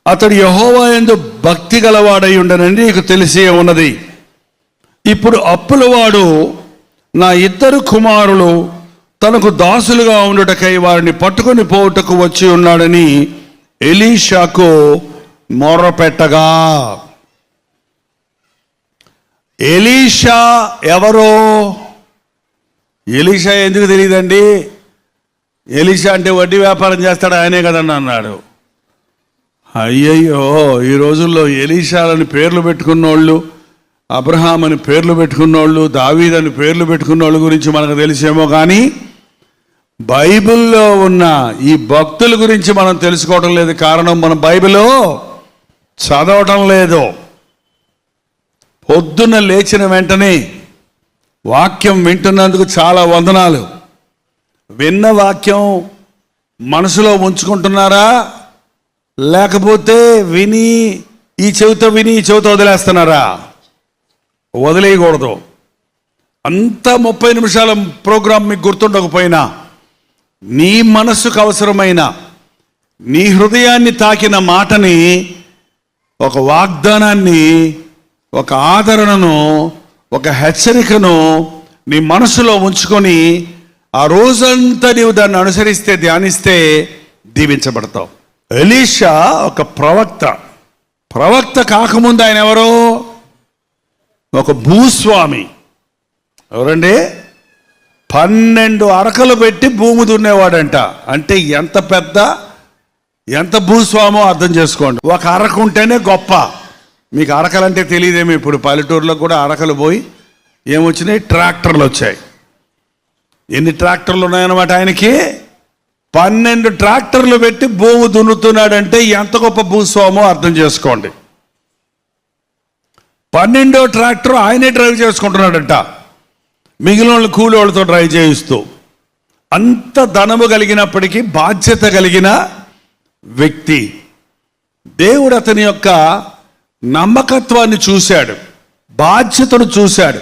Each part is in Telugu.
అతడు యెహోవా యందు భక్తి గలవాడై ఉండనని నీకు తెలిసే ఉన్నది. ఇప్పుడు అప్పులవాడు నా 2 కుమారులు తనకు దాసులుగా ఉండుటకై వారిని పట్టుకొని పోవుటకు వచ్చి ఉన్నాడని ఎలీషాకు మొర్రపెట్టగా, ఎలీషా ఎవరో? ఎలీషా ఎందుకు తెలియదండి? ఎలీషా అంటే వడ్డీ వ్యాపారం చేస్తాడు ఆయనే కదండి అన్నాడు. అయ్యయ్యో, ఈ రోజుల్లో ఎలీషాలని పేర్లు పెట్టుకున్నోళ్ళు, అబ్రహాం అని పేర్లు పెట్టుకున్నోళ్ళు, దావీద్ అని పేర్లు పెట్టుకున్నోళ్ళ గురించి మనకు తెలిసేమో, కానీ బైబిల్లో ఉన్న ఈ భక్తుల గురించి మనం తెలుసుకోవడం లేదు. కారణం, మనం బైబిల్లో చదవటం లేదు. పొద్దున్న లేచిన వెంటనే వాక్యం వింటున్నందుకు చాలా వందనాలు. విన్న వాక్యం మనసులో ఉంచుకుంటున్నారా? లేకపోతే విని ఈ చెవితో వదిలేస్తున్నారా? వదిలేయకూడదు. అంతా 30 నిమిషాల ప్రోగ్రాం మీకు గుర్తుండకపోయినా, నీ మనస్సుకు అవసరమైన, నీ హృదయాన్ని తాకిన మాటని, ఒక వాగ్దానాన్ని, ఒక ఆదరణను, ఒక హెచ్చరికను నీ మనసులో ఉంచుకొని ఆ రోజంతా నీవు దాన్ని అనుసరిస్తే, ధ్యానిస్తే దీవించబడతావు. ఎలీషా ఒక ప్రవక్త కాకముందు ఆయన ఎవరో? ఒక భూస్వామి. ఎవరండి? 12 అరకలు పెట్టి భూమి దున్నేవాడంట. అంటే ఎంత భూస్వామో అర్థం చేసుకోండి. ఒక అరకు ఉంటేనే గొప్ప. మీకు అరకలంటే తెలియదేమో. ఇప్పుడు పల్లెటూరులో కూడా అరకలు పోయి ఏమొచ్చినాయి? ట్రాక్టర్లు వచ్చాయి. ఎన్ని ట్రాక్టర్లు ఉన్నాయన్నమాట ఆయనకి? 12 ట్రాక్టర్లు పెట్టి భూమి దున్నుతున్నాడంటే ఎంత గొప్ప భూస్వామో అర్థం చేసుకోండి. 12వ ట్రాక్టర్ ఆయనే డ్రైవ్ చేసుకుంటున్నాడంట, మిగిలిన వాళ్ళు కూలి వాళ్ళతో డ్రైవ్ చేయిస్తూ. అంత ధనము కలిగినప్పటికీ బాధ్యత కలిగిన వ్యక్తి. దేవుడు అతని యొక్క నమ్మకత్వాన్ని చూశాడు, బాధ్యతను చూశాడు.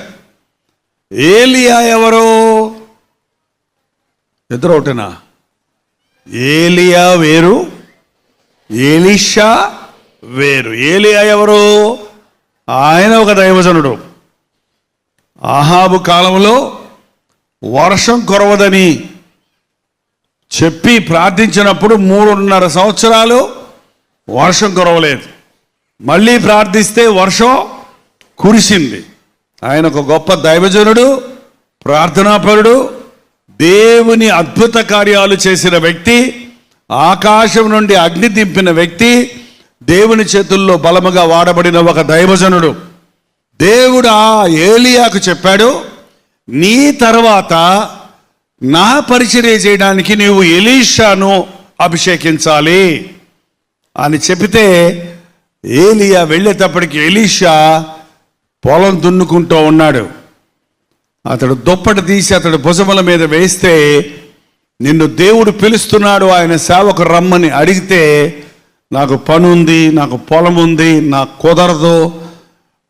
ఏలియా ఎవరో? ఇద్దరు ఒకటేనా? ఏలియా వేరు, ఎలీషా వేరు. ఏలియా ఎవరు? ఆయన ఒక దైవజనుడు. ఆహాబు కాలంలో వర్షం కురవదని చెప్పి ప్రార్థించినప్పుడు 3.5 సంవత్సరాలు వర్షం కురవలేదు. మళ్ళీ ప్రార్థిస్తే వర్షం కురిసింది. ఆయన ఒక గొప్ప దైవజనుడు, ప్రార్థనాపరుడు, దేవుని అద్భుత కార్యాలు చేసిన వ్యక్తి, ఆకాశం నుండి అగ్ని దింపిన వ్యక్తి, దేవుని చేతుల్లో బలముగా వాడబడిన ఒక దైవజనుడు. దేవుడు ఆ ఏలియాకు చెప్పాడు, నీ తర్వాత నా పరిచర్య చేయడానికి నీవు ఎలీషాను అభిషేకించాలి అని చెబితే, ఏలియా వెళ్ళేటప్పటికి ఎలీషా పొలం దున్నుకుంటూ ఉన్నాడు. అతడు దుప్పటి తీసి అతడు భుజముల మీద వేస్తే, నిన్ను దేవుడు పిలుస్తున్నాడు ఆయన సేవకు రమ్మని అడిగితే, నాకు పని ఉంది, నాకు పొలం ఉంది, నాకు కుదరదు,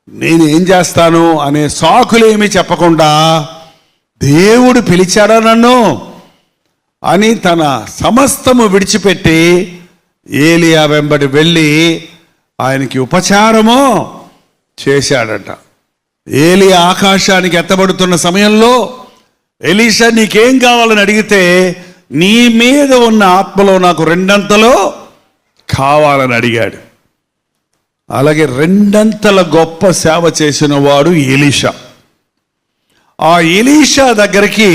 నేను ఏం చేస్తాను అనే సాకులేమీ చెప్పకుండా, దేవుడు పిలిచాడా నన్ను అని తన సమస్తము విడిచిపెట్టి ఏలియా వెంబడి వెళ్ళి ఆయనకి ఉపచారము చేశాడట. ఏలియా ఆకాశానికి ఎత్తబడుతున్న సమయంలో ఎలీషా నీకేం కావాలని అడిగితే, నీ మీద ఉన్న ఆత్మలో నాకు 2 కావాలని అడిగాడు. అలాగే 2 గొప్ప సేవ చేసిన వాడు ఎలీషా. ఆ ఎలీషా దగ్గరికి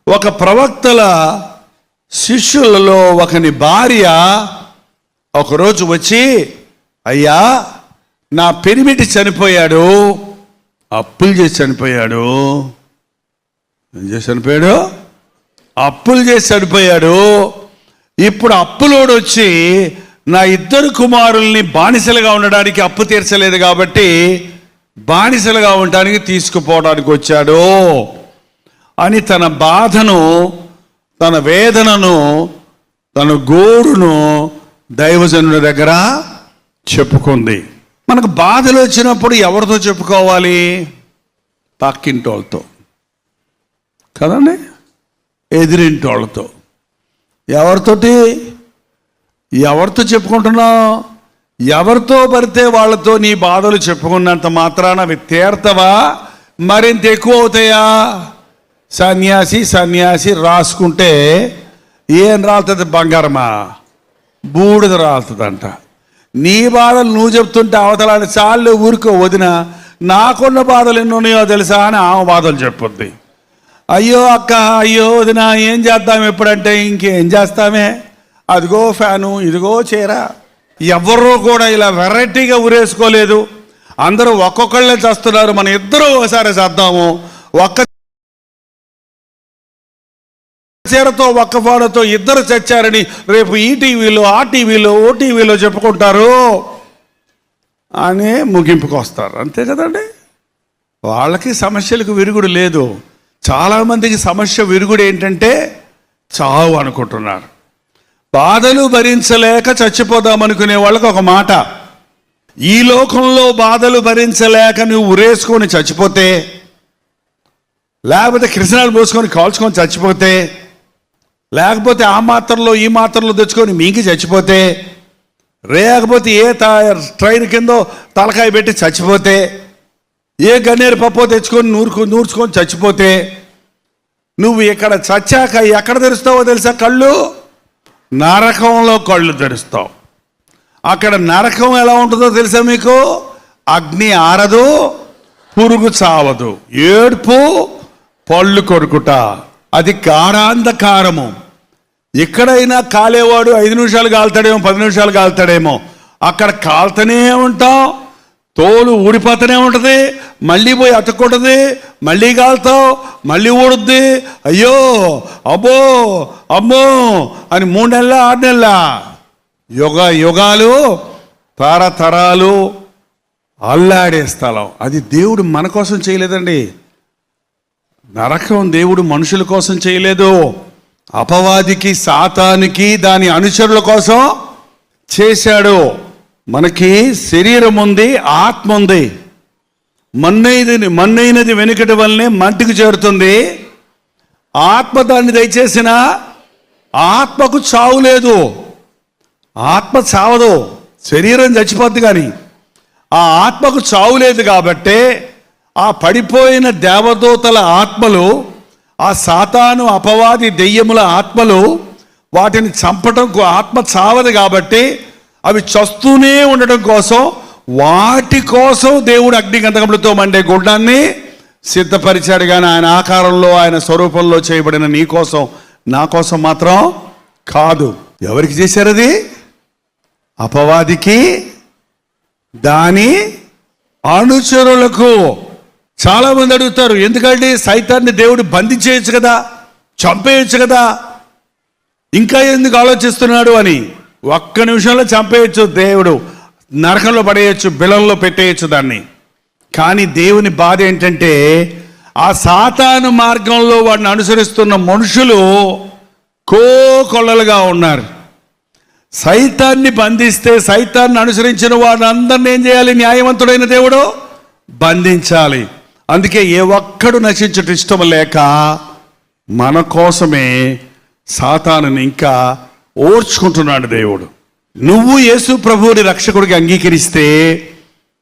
ఒక ప్రవక్తల శిష్యులలో ఒకని భార్య ఒకరోజు వచ్చి, అయ్యా నా పెనిమిటి చనిపోయాడు, అప్పులు చేసి చనిపోయాడు. ఏం చేసి చనిపోయాడు? అప్పులు చేసి చనిపోయాడు. ఇప్పుడు అప్పులోడు వచ్చి నా 2 కుమారుల్ని బానిసలుగా ఉండడానికి అప్పు తీర్చలేదు కాబట్టి బానిసలుగా ఉండడానికి తీసుకుపోవడానికి వచ్చాడు అని తన బాధను, తన వేదనను, తన గోడును దైవజనుడి దగ్గర చెప్పుకుంది. మనకు బాధలు వచ్చినప్పుడు ఎవరితో చెప్పుకోవాలి? పక్కింటి వాళ్ళతో కదండి, ఎదిరింటి వాళ్ళతో. ఎవరితో చెప్పుకుంటున్నావు? ఎవరితో పడితే వాళ్ళతో నీ బాధలు చెప్పుకున్నంత మాత్రాన అవి తీర్తవా, మరింత ఎక్కువ అవుతాయా? సన్యాసి రాసుకుంటే ఏం రాలుతుంది? బంగారమా, బూడిద రాలుతుందంట. నీ బాధలు నువ్వు చెప్తుంటే అవతలాడి చాలు ఊరుకో వదిన, నాకున్న బాధలు ఎన్ని ఉన్నాయో తెలుసా అని ఆమె బాధలు చెప్పుద్ది. అయ్యో అక్క, అయ్యో వదిన, ఏం చేద్దాం ఎప్పుడంటే ఇంకేం చేస్తామే, అదిగో ఫ్యాను, ఇదిగో చీర. ఎవరూ కూడా ఇలా వెరైటీగా ఉరేసుకోలేదు. అందరూ ఒక్కొక్కళ్ళే చేస్తున్నారు. మన ఇద్దరు ఒకసారి చేద్దాము. ఒక్క చీరతో ఒక్క ఫోటోతో ఇద్దరు చచ్చారని రేపు ఈ టీవీలో, ఆ టీవీలో, ఓ టీవీలో చెప్పుకుంటారు అని ముగింపుకు వస్తారు. అంతే కదండి. వాళ్ళకి సమస్యలకు విరుగుడు లేదు. చాలామందికి సమస్య విరుగుడు ఏంటంటే చావు అనుకుంటున్నారు. బాధలు భరించలేక చచ్చిపోదామనుకునే వాళ్ళకి ఒక మాట, ఈ లోకంలో బాధలు భరించలేక నువ్వు ఉరేసుకొని చచ్చిపోతే, లేకపోతే కిరసనాలు పోసుకొని కాల్చుకొని చచ్చిపోతే, లేకపోతే ఆ మాత్రలో ఈ మాత్రలో తెచ్చుకొని మీకి చచ్చిపోతే, లేకపోతే ఏ ట్రైన్ కిందో తలకాయ పెట్టి చచ్చిపోతే, ఏ గన్నేరు పప్పు తెచ్చుకొని నూర్చుకొని చచ్చిపోతే, నువ్వు ఇక్కడ చచ్చాక ఎక్కడ తెరుస్తావో తెలుసా? కళ్ళు నరకంలో కళ్ళు తెరుస్తావు. అక్కడ నరకం ఎలా ఉంటుందో తెలుసా మీకు? అగ్ని ఆరదు, పురుగు చావదు, ఏడ్పు, పళ్ళు కొరుకుట, అది గాఢాంధకారము. ఎక్కడైనా కాలేవాడు 5 నిమిషాలు కాలుతాడేమో, 10 నిమిషాలు కాలుతాడేమో, అక్కడ కాలుతూనే ఉంటాం, తోలు ఊడిపోతూనే ఉంటుంది, మళ్ళీ పోయి అతుక్కుంటుంది, మళ్ళీ కాలుతావు, మళ్ళీ ఊడుద్ది. అయ్యో, అబ్బో, అమ్మో అని 3 నెలల 6 నెలల యుగాలు తరతరాలు అల్లాడే స్థలం. అది దేవుడు మన కోసం చేయలేదండి. నరకం దేవుడు మనుషుల కోసం చేయలేదు. అపవాదికి, సాతానికి, దాని అనుచరుల కోసం చేశాడు. మనకి శరీరం ఉంది, ఆత్మ ఉంది. మన్నైనది వెనుకటి వల్లనే మంటికి చేరుతుంది. ఆత్మ దాన్ని దయచేసిన ఆత్మకు చావు లేదు. ఆత్మ చావదు, శరీరం చచ్చిపోద్ది. కానీ ఆ ఆత్మకు చావు లేదు. కాబట్టి ఆ పడిపోయిన దేవదూతల ఆత్మలు, ఆ సాతాను అపవాది దెయ్యముల ఆత్మలు, వాటిని చంపటం ఆత్మ చావదు. కాబట్టి అవి చస్తూనే ఉండడం కోసం, వాటి కోసం దేవుడు అగ్నిగంధకములతో మండే గుండాన్ని సిద్ధపరిచాడు. కానీ ఆయన ఆకారంలో, ఆయన స్వరూపంలో చేయబడిన నీ కోసం, నా కోసం మాత్రం కాదు. ఎవరికి చేశారు అది? అపవాదికి, దాని అనుచరులకు. చాలామంది అడుగుతారు, ఎందుకంటే సైతాన్ని దేవుడు బంధించేయచ్చు కదా, చంపేయచ్చు కదా, ఇంకా ఎందుకు ఆలోచిస్తున్నాడు అని. 1 నిమిషంలో చంపేయచ్చు దేవుడు, నరకంలో పడేయచ్చు, బిలంలో పెట్టేయచ్చు దాన్ని. కానీ దేవుని బాధ ఏంటంటే ఆ సాతాను మార్గంలో వాడిని అనుసరిస్తున్న మనుషులు కోకొల్లలుగా ఉన్నారు. సైతాన్ని బంధిస్తే, సైతాన్ని అనుసరించిన వాడిని అందరిని ఏం చేయాలి? న్యాయవంతుడైన దేవుడు బంధించాలి. అందుకే ఏ ఒక్కడు నశించట ఇష్టం లేక మన కోసమే సాతానుని ఇంకా ఓర్చుకుంటున్నాడు దేవుడు. నువ్వు యేసు ప్రభువుని రక్షకుడికి అంగీకరిస్తే,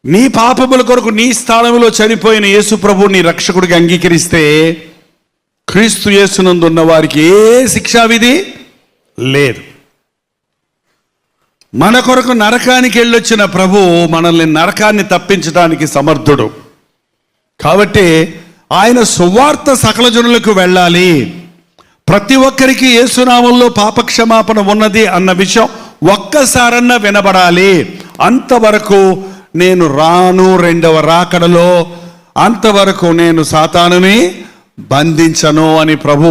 నీ పాపముల కొరకు నీ స్థానంలో చనిపోయిన యేసు ప్రభువుని రక్షకుడికి అంగీకరిస్తే, క్రీస్తు యేసునందు ఉన్న వారికి ఏ శిక్షావిధి లేదు. మన కొరకు నరకానికి వెళ్ళొచ్చిన ప్రభు మనల్ని నరకాన్ని తప్పించడానికి సమర్థుడు. కాబట్టి ఆయన సువార్త సకల జనులకు వెళ్ళాలి. ప్రతి ఒక్కరికి యేసునామంలో పాపక్షమాపణ ఉన్నది అన్న విషయం ఒక్కసారన్నా వినబడాలి. అంతవరకు నేను రాను, 2వ రాకడలో అంతవరకు నేను సాతానుని బంధించను అని ప్రభు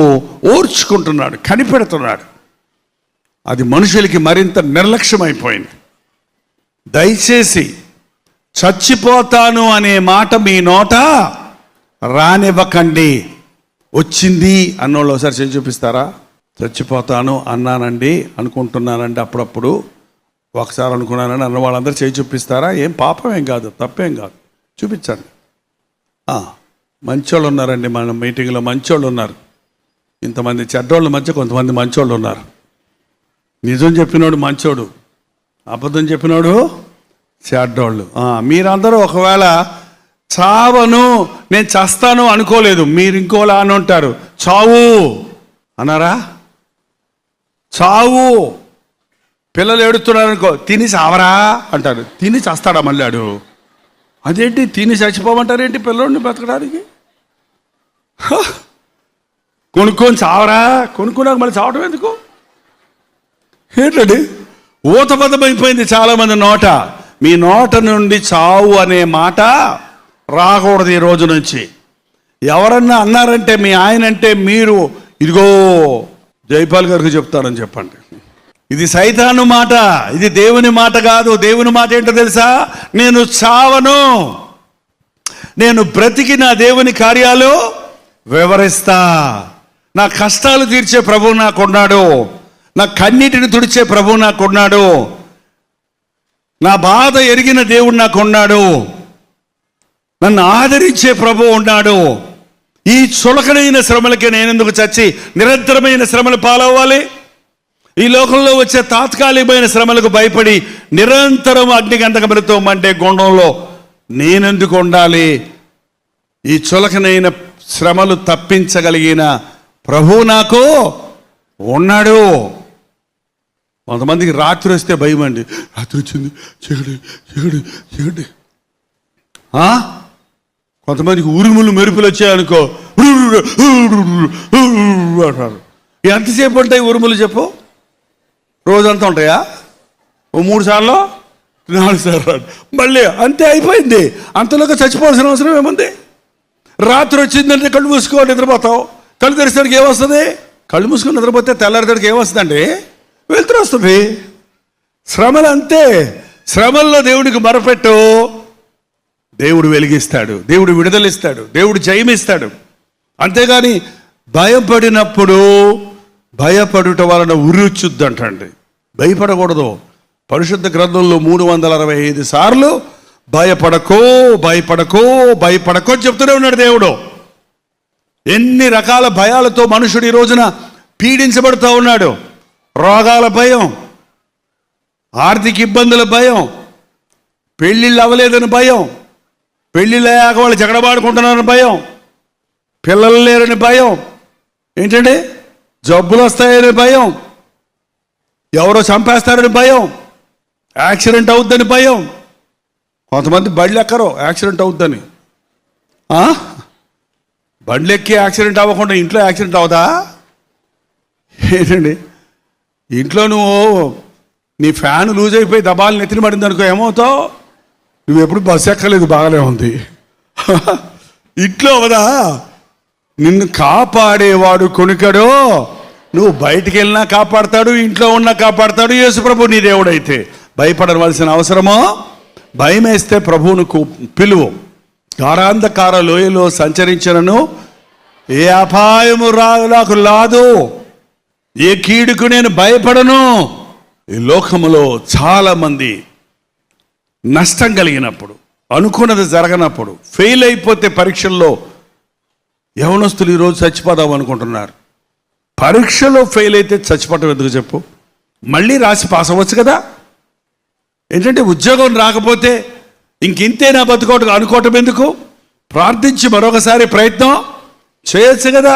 ఓర్చుకుంటున్నాడు, కనిపెడుతున్నాడు. అది మనుషులకి మరింత నిర్లక్ష్యమైపోయింది. దయచేసి చచ్చిపోతాను అనే మాట మీ నోట రానివ్వకండి. వచ్చింది అన్నోళ్ళు ఒకసారి చేసి చూపిస్తారా? చచ్చిపోతాను అన్నానండి, అనుకుంటున్నానండి, అప్పుడప్పుడు ఒకసారి అనుకున్నానండి అన్న వాళ్ళందరూ చేసి చూపిస్తారా? ఏం పాపమేం కాదు, తప్పేం కాదు, చూపించండి. మంచోళ్ళు ఉన్నారండి, మన మీటింగ్లో మంచోళ్ళు ఉన్నారు. ఇంతమంది చెడ్డోళ్ళ మధ్య కొంతమంది మంచోళ్ళు ఉన్నారు. నిజం చెప్పినోడు మంచోడు, అబద్ధం చెప్పినోడు చెడ్డోళ్ళు. మీరందరూ ఒకవేళ చావను, నేను చస్తాను అనుకోలేదు, మీరు ఇంకోలా అని ఉంటారు. చావు అన్నారా? చావు. పిల్లలు ఏడుతున్నారు అనుకో, తిని చావరా అంటారు. తిని చస్తాడా మళ్ళీ ఆడు? అదేంటి తిని చచ్చిపోమంటారేంటి పిల్లోడిని బ్రతకడానికి? కొనుక్కొని చావరా, కొనుక్కున్నాక మళ్ళీ చావటం ఎందుకు? ఏంటండి ఊతపదమైపోయింది చాలామంది నోట. మీ నోట నుండి చావు అనే మాట రాకూడదు ఈ రోజు నుంచి. ఎవరన్నా అన్నారంటే మీ ఆయన అంటే మీరు ఇదిగో జైపాల్ గారికి చెప్తారని చెప్పండి. ఇది సైతాను మాట, ఇది దేవుని మాట కాదు. దేవుని మాట ఏంటో తెలుసా? నేను చావను, నేను బ్రతికి నా దేవుని కార్యాలు వివరిస్తా. నా కష్టాలు తీర్చే ప్రభువు నాకున్నాడు, నా కన్నీటిని తుడిచే ప్రభువు నాకున్నాడు, నా బాధ ఎరిగిన దేవుడు నాకున్నాడు, నన్ను ఆదరించే ప్రభువు ఉన్నాడు. ఈ చులకనైన శ్రమలకి నేనెందుకు చచ్చి నిరంతరమైన శ్రమలు పాలవ్వాలి? ఈ లోకంలో వచ్చే తాత్కాలికమైన శ్రమలకు భయపడి నిరంతరం అగ్నిగంధకములతో మండే గుండంలో నేనెందుకు ఉండాలి? ఈ చులకనైన శ్రమలు తప్పించగలిగిన ప్రభువు నాకు ఉన్నాడు. కొంతమందికి రాత్రి వస్తే భయం అండి. రాత్రి వచ్చింది, చీకటి చీకటి చీకటి. కొంతమందికి ఉరుములు మెరుపులు వచ్చాయనుకో అంటారు. ఎంతసేపు ఉంటాయి ఉరుములు చెప్పు? రోజంతా ఉంటాయా? ఓ 3 సార్లు 4 సార్లు మళ్ళీ అంతే, అయిపోయింది. అంతలోకి చచ్చిపోవాల్సిన అవసరం ఏముంది? రాత్రి వచ్చిందంటే కళ్ళు మూసుకోవాలి, నిద్రపోతావు. కళ్ళు తెరిచేసరికి ఏమొస్తుంది? కళ్ళు మూసుకొని నిద్రపోతే తెల్లారితడికి ఏమొస్తుందండి? వెళ్తురు వస్తుంది. శ్రమలు అంతే. శ్రమల్లో దేవుడికి మొరపెట్టు, దేవుడు వెలిగిస్తాడు, దేవుడు విడుదలిస్తాడు, దేవుడు జయమిస్తాడు. అంతేగాని భయపడినప్పుడు భయపడుట వలన ఉరిచుద్దు అంటండి. భయపడకూడదు. పరిశుద్ధ గ్రంథంలో 365 సార్లు భయపడకో భయపడకో భయపడకో అని చెప్తూనే ఉన్నాడు దేవుడు. ఎన్ని రకాల భయాలతో మనుషుడు ఈ రోజున పీడించబడుతూ ఉన్నాడు. రోగాల భయం, ఆర్థిక ఇబ్బందుల భయం, పెళ్ళిళ్ళు అవ్వలేదని భయం, పెళ్ళిళ్ళు అయ్యాక వాళ్ళు జగడబాడుకుంటున్నారని భయం, పిల్లలు లేరని భయం, ఏంటండి జబ్బులు వస్తాయని భయం, ఎవరో చంపేస్తారని భయం, యాక్సిడెంట్ అవుద్దని భయం. కొంతమంది బండ్లు ఎక్కరు యాక్సిడెంట్ అవుద్దని. బండ్లు ఎక్కి యాక్సిడెంట్ అవ్వకుండా ఇంట్లో యాక్సిడెంట్ అవుదా ఏంటండి? ఇంట్లో నువ్వు నీ ఫ్యాన్ లూజ్ అయిపోయి దబాలు నెత్తిన పడింది అనుకో, ఏమవుతావు? నువ్వు ఎప్పుడు బస్సు ఎక్కలేదు, బాగానే ఉంది. ఇంట్లో అవదా? నిన్ను కాపాడేవాడు కొనుకడో, నువ్వు బయటికి వెళ్ళినా కాపాడతాడు, ఇంట్లో ఉన్నా కాపాడతాడు. యేసుప్రభు నీ దేవుడైతే భయపడవలసిన అవసరమో? భయం వేస్తే ప్రభువును పిలువు. గాఢాంధకార లోయలో సంచరించినను ఏ అపాయము నాకు లాదు, ఏ కీడుకు నేను భయపడను. ఈ లోకములో చాలామంది నష్టం కలిగినప్పుడు, అనుకున్నది జరగనప్పుడు, ఫెయిల్ అయిపోతే పరీక్షల్లో యవనస్తులు ఈరోజు చచ్చిపోదాం అనుకుంటున్నారు. పరీక్షలో ఫెయిల్ అయితే చచ్చిపోవటం ఎందుకు చెప్పు? మళ్ళీ రాసి పాస్ అవ్వచ్చు కదా. ఏంటంటే ఉద్యోగం రాకపోతే ఇంకింతే నా బతుకోవటం అనుకోవటం ఎందుకు? ప్రార్థించి మరొకసారి ప్రయత్నం చేయొచ్చు కదా.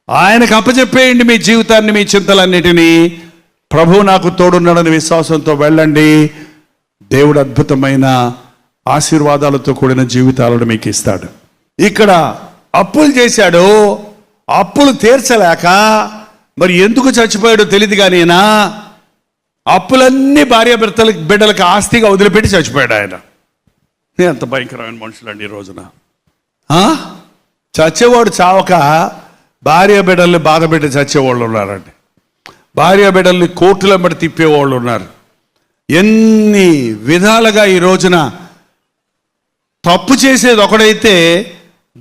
ఆయనకు అప్పచెప్పేయండి మీ జీవితాన్ని, మీ చింతలన్నిటినీ. ప్రభువు నాకు తోడున్నాడని విశ్వాసంతో వెళ్ళండి. దేవుడు అద్భుతమైన ఆశీర్వాదాలతో కూడిన జీవితాలను మీకు ఇస్తాడు. ఇక్కడ అప్పులు చేశాడు, అప్పులు తీర్చలేక మరి ఎందుకు చచ్చిపోయాడో తెలియదు. కానీ అప్పులన్నీ భార్య బిడ్డలకి ఆస్తిగా వదిలిపెట్టి చచ్చిపోయాడు ఆయన. ఎంత భయంకరమైన మనుషులండి ఈ రోజున. చచ్చేవాడు చావక భార్య బిడ్డల్ని బాధ పెట్టి చచ్చేవాళ్ళు ఉన్నారండి. భార్య బిడ్డల్ని కోర్టుల బట్టి తిప్పేవాళ్ళు ఉన్నారు. ఎన్ని విధాలుగా ఈ రోజున తప్పు చేసేది ఒకడైతే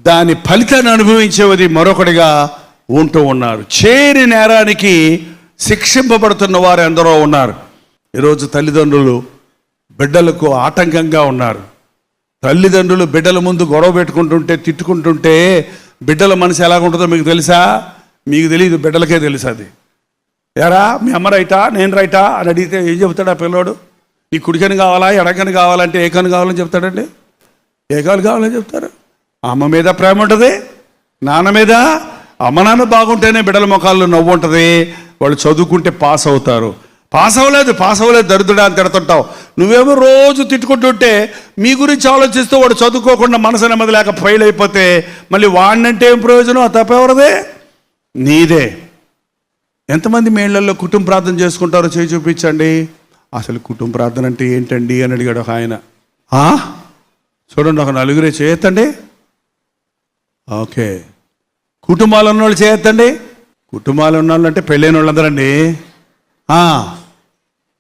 దాని ఫలితాన్ని అనుభవించేది మరొకటిగా ఉంటూ ఉన్నారు. చేరి నేరానికి శిక్షింపబడుతున్న వారు ఎందరో ఉన్నారు. ఈరోజు తల్లిదండ్రులు బిడ్డలకు ఆటంకంగా ఉన్నారు. తల్లిదండ్రులు బిడ్డల ముందు గొడవ పెట్టుకుంటుంటే, తిట్టుకుంటుంటే బిడ్డల మనసు ఎలాగుంటుందో మీకు తెలుసా? మీకు తెలియదు, బిడ్డలకే తెలుసు. అది ఎరా మీ అమ్మ రైటా నేను రైటా అని అడిగితే ఏం చెబుతాడు ఆ పిల్లోడు? నీ కుడికని కావాలా ఎడకని కావాలంటే ఏ కను కావాలని చెప్తాడండి? ఏ కాలు కావాలని చెప్తారు? అమ్మ మీద ప్రేమ ఉంటుంది, నాన్న మీద. అమ్మ నాన్న బాగుంటేనే బిడ్డల ముఖాల్లో నవ్వు ఉంటుంది, వాళ్ళు చదువుకుంటే పాస్ అవుతారు. పాస్ అవ్వలేదు దరిద్రుడా అని తిడుతుంటావు. నువ్వేమో రోజు తిట్టుకుంటుంటే మీ గురించి ఆలోచిస్తూ వాడు చదువుకోకుండా మనసు నెమ్మది లేక ఫెయిల్ అయిపోతే మళ్ళీ వాడినంటే ఏం ప్రయోజనం? ఆ తప్పెవరదే? నీదే. ఎంతమంది మీ ఇళ్లలో కుటుంబ ప్రార్థన చేసుకుంటారో చేయి చూపించండి. అసలు కుటుంబ ప్రార్థన అంటే ఏంటండి అని అడిగాడు ఒక ఆయన. చూడండి, ఒక నలుగురే చేయొద్దండి. ఓకే, కుటుంబాలు ఉన్నవాళ్ళు చేయొద్దండి. కుటుంబాలు ఉన్నవాళ్ళు అంటే పెళ్ళైన వాళ్ళందరండి.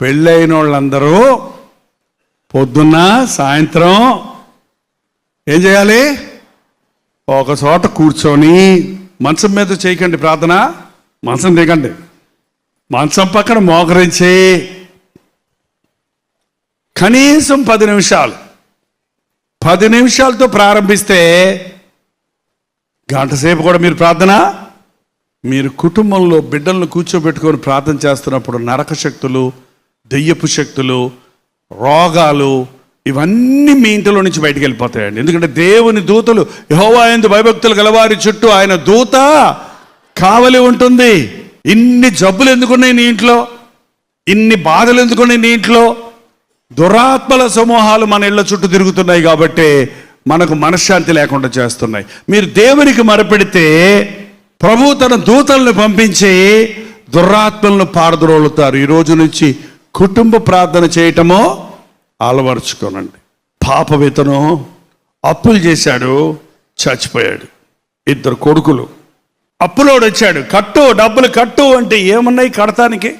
పెళ్ళైన వాళ్ళందరూ పొద్దున్న సాయంత్రం ఏం చేయాలి? ఒక చోట కూర్చొని, మంచం మీద చేయకండి ప్రార్థన, మంచం దిగండి, మంచం పక్కన మోకరించి కనీసం 10 నిమిషాలతో ప్రారంభిస్తే గంట సేపు కూడా మీరు ప్రార్థన. మీరు కుటుంబంలో బిడ్డలను కూర్చోబెట్టుకొని ప్రార్థన చేస్తున్నప్పుడు నరక శక్తులు, దెయ్యపు శక్తులు, రోగాలు ఇవన్నీ మీ ఇంటిలో నుంచి బయటికి వెళ్ళిపోతాయండి. ఎందుకంటే దేవుని దూతలు, యెహోవా యందు భయభక్తులు గలవారి చుట్టూ ఆయన దూత కావలి ఉంటుంది. ఇన్ని జబ్బులు ఎందుకున్నాయి నీ ఇంట్లో? ఇన్ని బాధలు ఎందుకున్నాయి నీ ఇంట్లో? దురాత్మల సమూహాలు మన ఇళ్ల చుట్టూ తిరుగుతున్నాయి కాబట్టి మనకు మనశ్శాంతి లేకుండా చేస్తున్నాయి. మీరు దేవునికి మొరపెడితే ప్రభు తన దూతలను పంపించి దురాత్మలను పారద్రోలుతారు. ఈ రోజు నుంచి కుటుంబ ప్రార్థన చేయటమో అలవరుచుకోనండి. పాపవితను అప్పులు చేశాడు, చచ్చిపోయాడు. 2 కొడుకులు. అప్పులోడు వచ్చాడు, డబ్బులు కట్టు అంటే ఏమున్నాయి కడతానికి?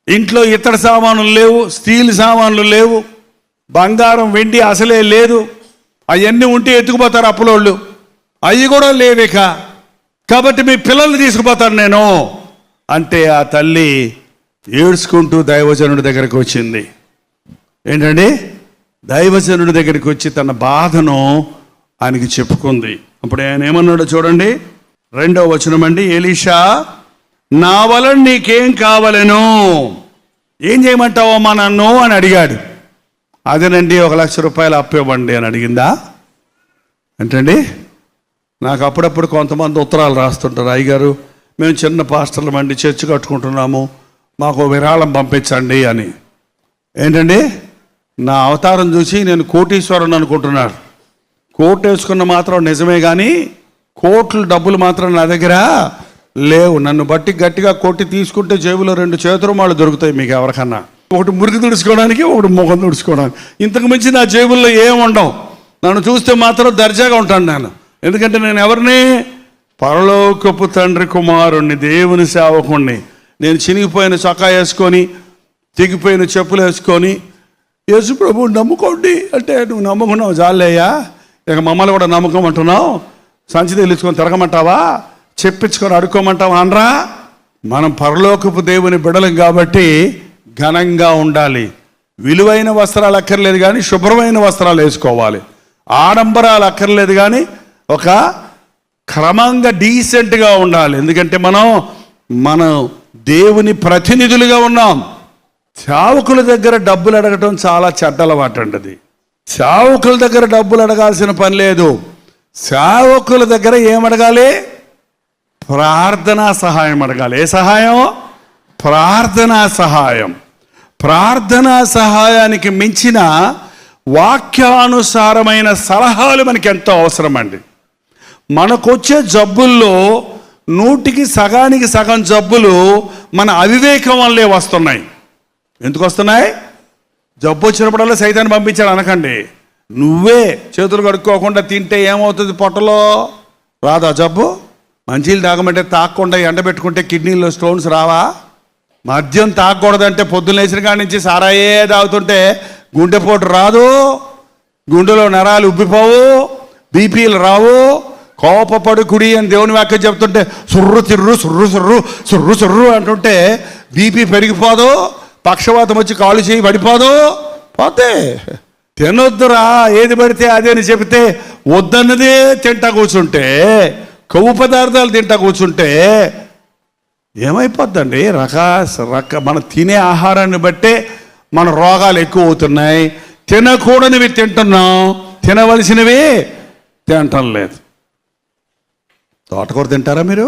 ఇంట్లో ఇతర సామానులు లేవు, స్టీల్ సామాన్లు లేవు, బంగారం వెండి అసలే లేదు. అవన్నీ ఉంటే ఎత్తుకుపోతారు అప్పులోళ్ళు. అవి కూడా లేవిక. కాబట్టి మీ పిల్లల్ని తీసుకుపోతాను నేను అంటే ఆ తల్లి ఏడ్చుకుంటూ దైవజనుడి దగ్గరికి వచ్చింది. ఏంటండి? దైవజనుడి దగ్గరికి వచ్చి తన బాధను ఆయనకి చెప్పుకుంది. అప్పుడు ఆయన ఏమన్నాడో చూడండి, 2వ వచనం అండి. ఎలీషా, నా వలన నీకేం కావాలను? ఏం చేయమంటావమ్మా నన్ను అని అడిగాడు. అదేనండి, 1,00,000 రూపాయలు అప్పు ఇవ్వండి అని అడిగిందా? ఏంటండి, నాకు అప్పుడప్పుడు కొంతమంది ఉత్తరాలు రాస్తుంటారు, అయ్యగారు మేము చిన్న పాస్టర్లమండి, చర్చి కట్టుకుంటున్నాము, మాకు విరాళం పంపించండి అని. ఏంటండి, నా అవతారం చూసి నేను కోటీశ్వరుని అనుకుంటున్నాను. కోట్ వేసుకున్న మాత్రం నిజమే కానీ కోట్లు డబ్బులు మాత్రం నా దగ్గర లేవు. నన్ను బట్టి గట్టిగా కొట్టి తీసుకుంటే జేబులో 2 చేతురుమాళ్ళు దొరుకుతాయి మీకు ఎవరికన్నా. ఒకటి మురికి తుడుచుకోవడానికి, ఒకటి ముఖం తుడుచుకోవడానికి. ఇంతకు మించి నా జేబుల్లో ఏం ఉండవు. నన్ను చూస్తే మాత్రం దర్జాగా ఉంటాను నేను. ఎందుకంటే నేను ఎవరిని? పరలోకపు తండ్రి కుమారుణ్ణి, దేవుని సేవకుణ్ణి. నేను చినిగిపోయిన చొక్కా వేసుకొని, తెగిపోయిన చెప్పులు వేసుకొని, యేసు ప్రభువు నమ్ముకోండి అంటే నువ్వు నమ్ముకున్నావు జాలేయ్యా, ఇక మమ్మల్ని కూడా నమ్ముకోమంటున్నావు, సంచి తెలుసుకొని తిరగమంటావా, చెప్పించుకొని అడుక్కోమంటావా అనరా? మనం పరలోకపు దేవుని బిడలం కాబట్టి ఘనంగా ఉండాలి. విలువైన వస్త్రాలు అక్కర్లేదు కానీ శుభ్రమైన వస్త్రాలు వేసుకోవాలి. ఆడంబరాలు అక్కర్లేదు కానీ ఒక క్రమంగా డీసెంట్గా ఉండాలి. ఎందుకంటే మనం దేవుని ప్రతినిధులుగా ఉన్నాం. సేవకుల దగ్గర డబ్బులు అడగటం చాలా చెడ్డ అలవాటు అండి. అది సేవకుల దగ్గర డబ్బులు అడగాల్సిన పని లేదు. సేవకుల దగ్గర ఏమడగాలి? ప్రార్థనా సహాయం అడగాలి. ఏ సహాయం? ప్రార్థనా సహాయం. ప్రార్థనా సహాయానికి మించిన వాక్యానుసారమైన సలహాలు మనకి ఎంతో అవసరం అండి. మనకొచ్చే జబ్బుల్లో 100కి సగం జబ్బులు మన అవివేకం వల్లే వస్తున్నాయి. ఎందుకు వస్తున్నాయి? జబ్బు వచ్చినప్పుడల్లా సైతాన్ని పంపించాడు అనకండి. నువ్వే చేతులు కడుక్కోకుండా తింటే ఏమవుతుంది? పొట్టలో రాదా జబ్బు? మంచిలు తాగమంటే తాగకుండా ఎండబెట్టుకుంటే కిడ్నీలో స్టోన్స్ రావా? మద్యం తాగకూడదంటే పొద్దున్న లేచిన కాడి నుంచి సారాయే తాగుతుంటే గుండెపోటు రాదు, గుండెలో నరాలు ఉబ్బిపోవు, బీపీలు రావు. కోపపడు కుడి అని దేవుని వాక్యం చెప్తుంటే సుర్రు తిర్రు సుర్రు సుర్రు సుర్రు సుర్రు అంటుంటే బీపీ పెరిగిపోదు, పక్షవాతం వచ్చి కాలు చేయి పడిపోదు. పోతే తినొద్దురా ఏది పడితే అదే అని చెబితే వద్దన్నదే తింటా కూర్చుంటే, కొవ్వు పదార్థాలు తింటా కూర్చుంటే ఏమైపోద్దండి? మనం తినే ఆహారాన్ని బట్టే మన రోగాలు ఎక్కువ అవుతున్నాయి. తినకూడనివి తింటున్నాం, తినవలసినవి తినటం లేదు. తోటకూర తింటారా మీరు?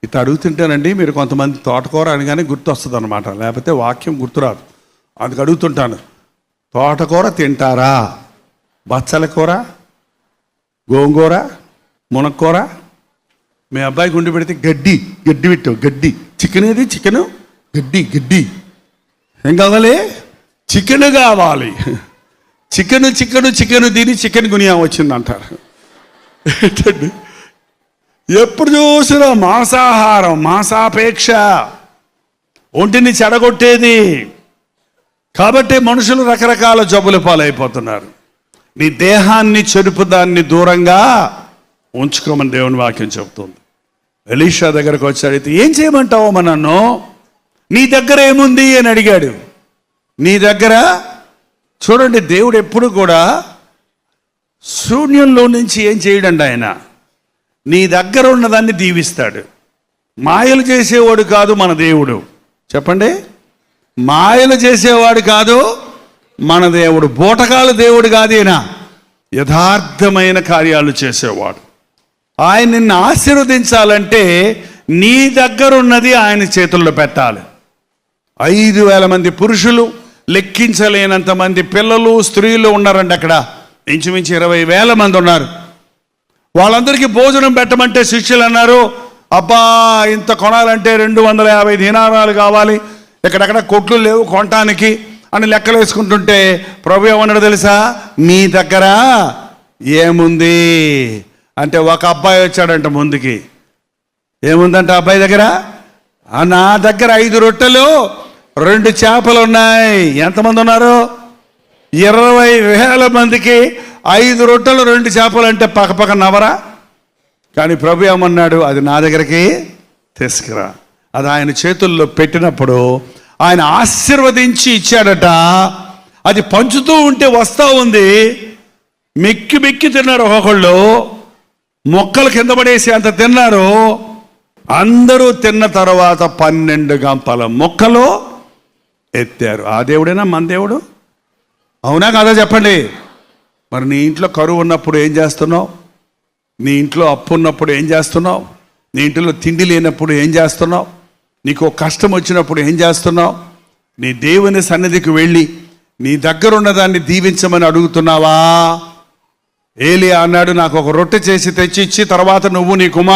ఇట్లా అడుగుతుంటానండి. మీరు కొంతమంది తోటకూర అనగానే గుర్తు వస్తుంది అనమాట, లేకపోతే వాక్యం గుర్తురాదు. అందుకు అడుగుతుంటాను, తోటకూర తింటారా? బచ్చల కూర, గోంగూర, మునక్కూర. మీ అబ్బాయి గుండి పెడితే గడ్డి పెట్టావు, గడ్డి. చికెన్ ఏది? చికెను, గడ్డి. ఏం కావాలి? చికెన్ కావాలి. చికెను దీని చికెన్ గునియా వచ్చిందంటారు. ఏంటండి? ఎప్పుడు చూసినా మాంసాహారం, మాంసాపేక్ష ఒంటిని చెడగొట్టేది. కాబట్టి మనుషులు రకరకాల జబ్బుల పాలైపోతున్నారు. నీ దేహాన్ని, చెరుపు దాన్ని దూరంగా ఉంచుకోమని దేవుని వాక్యం చెబుతుంది. ఎలీషా దగ్గరకు వచ్చి అడిగితే, ఏం చేయమంటావు మా నన్ను? నీ దగ్గర ఏముంది అని అడిగాడు. నీ దగ్గర చూడండి, దేవుడు ఎప్పుడు కూడా శూన్యంలో నుంచి ఏం చేయడండి. ఆయన నీ దగ్గర ఉన్నదాన్ని దీవిస్తాడు. మాయలు చేసేవాడు కాదు మన దేవుడు. చెప్పండి, మాయలు చేసేవాడు కాదు మన దేవుడు. బూటకాలు దేవుడు కాదు ఈయన, యథార్థమైన కార్యాలు చేసేవాడు. ఆయన నిన్ను ఆశీర్వదించాలంటే నీ దగ్గర ఉన్నది ఆయన చేతుల్లో పెట్టాలి. 5,000 మంది పురుషులు, లెక్కించలేనంత మంది పిల్లలు, స్త్రీలు ఉన్నారండి అక్కడ. ఇంచుమించు 20,000 మంది ఉన్నారు. వాళ్ళందరికీ భోజనం పెట్టమంటే శిష్యులు అన్నారు, అబ్బా ఇంత కొనాలంటే 250 దీనారాలు కావాలి, ఎక్కడెక్కడ కొట్లు లేవు కొనటానికి అని లెక్కలు వేసుకుంటుంటే ప్రభు ఏమన్నాడు తెలుసా? మీ దగ్గర ఏముంది అంటే, ఒక అబ్బాయి వచ్చాడంట ముందుకి. ఏముందంట అబ్బాయి దగ్గర? నా దగ్గర 5 రొట్టెలు 2 చేపలు ఉన్నాయి. ఎంతమంది ఉన్నారు? 20,000 మందికి 5 రొట్టెలు 2 చేపలు అంటే పక్కపక్క నవరా. కానీ ప్రభు ఏమన్నాడు? అది నా దగ్గరికి తీసుకురా. అది ఆయన చేతుల్లో పెట్టినప్పుడు ఆయన ఆశీర్వదించి ఇచ్చాడట. అది పంచుతూ ఉంటే వస్తూ ఉంది. మెక్కి తిన్నారు ఒక్కొక్కళ్ళు, మొక్కలు కింద పడేసి అంత తిన్నారు. అందరూ తిన్న తర్వాత 12 గంపల మొక్కలు ఎత్తారు. ఆ దేవుడేనా మన దేవుడు? అవునా కాదా చెప్పండి. మరి నీ ఇంట్లో కరువు ఉన్నప్పుడు ఏం చేస్తున్నావు? నీ ఇంట్లో అప్పు ఉన్నప్పుడు ఏం చేస్తున్నావు? నీ ఇంట్లో తిండి లేనప్పుడు ఏం చేస్తున్నావు? నీకు కష్టం వచ్చినప్పుడు ఏం చేస్తున్నావు? నీ దేవుని సన్నిధికి వెళ్ళి నీ దగ్గర ఉన్నదాన్ని దీవించమని అడుగుతున్నావా? ఏలియా అన్నాడు, నాకు ఒక రొట్టె చేసి తెచ్చి ఇచ్చి తర్వాత నువ్వు నీ కుమారుడు